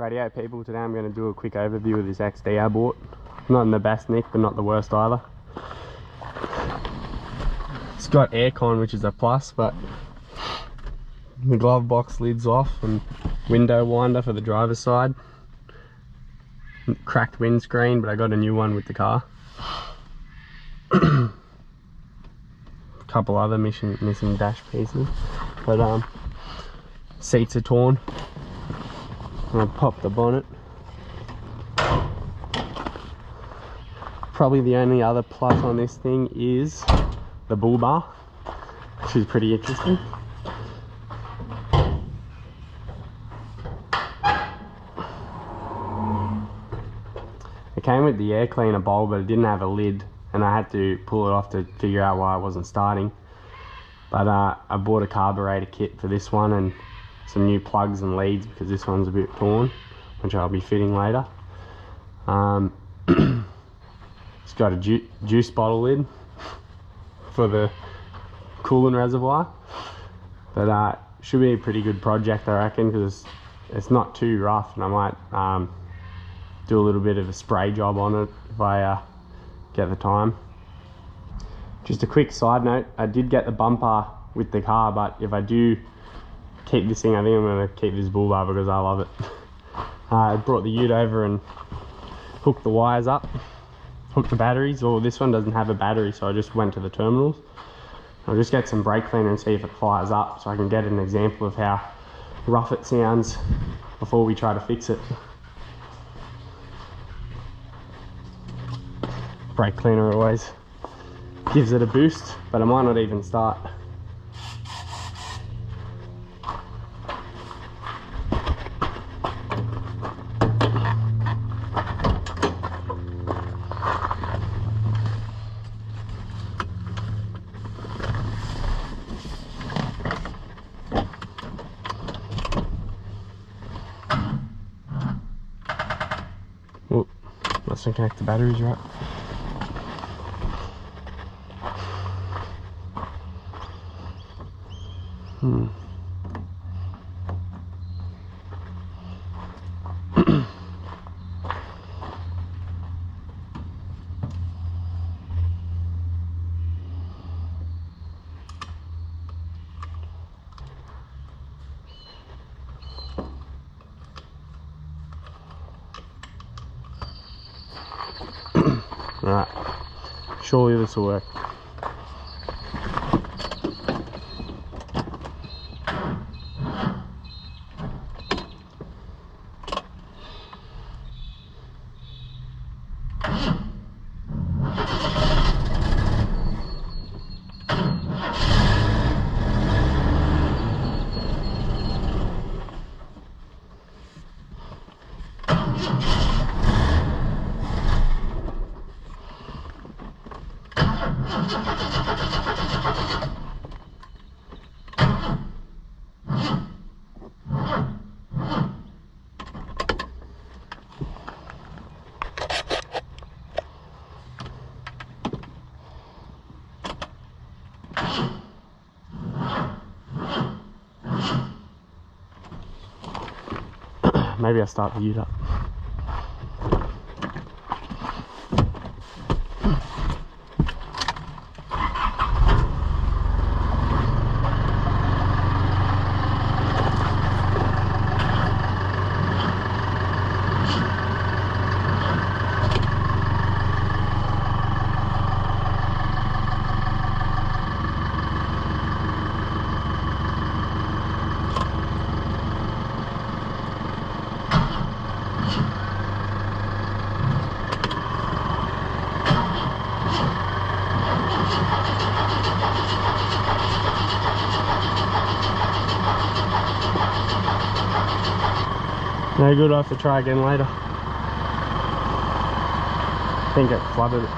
Radio people, today I'm going to do a quick overview of this XD I bought. Not in the best nick, but not the worst either. It's got aircon, which is a plus, but the glove box lid's off and window winder for the driver's side. Cracked windscreen, but I got a new one with the car. A couple other missing dash pieces, but seats are torn. I'll pop the bonnet. Probably the only other plus on this thing is the bull bar, which is pretty interesting. It came with the air cleaner bowl, but it didn't have a lid, and I had to pull it off to figure out why it wasn't starting. But I bought a carburetor kit for this one and some new plugs and leads because this one's a bit torn, which I'll be fitting later. It's got a juice bottle lid for the coolant reservoir, but should be a pretty good project, I reckon, because it's not too rough, and I might do a little bit of a spray job on it if I get the time. Just a quick side note, I did get the bumper with the car, but if I do keep this thing, I think I'm going to keep this bull bar because I love it. I brought the ute over and hooked the wires up, hooked the batteries. Well, this one doesn't have a battery, so I just went to the terminals. I'll just get some brake cleaner and see if it fires up, so I can get an example of how rough it sounds before we try to fix it. Brake cleaner always gives it a boost, but it might not even start. Oh, let's connect the batteries right. Alright, surely this will work. Maybe I'll start the ute up. No good, I'll have to try again later. I think it flooded it.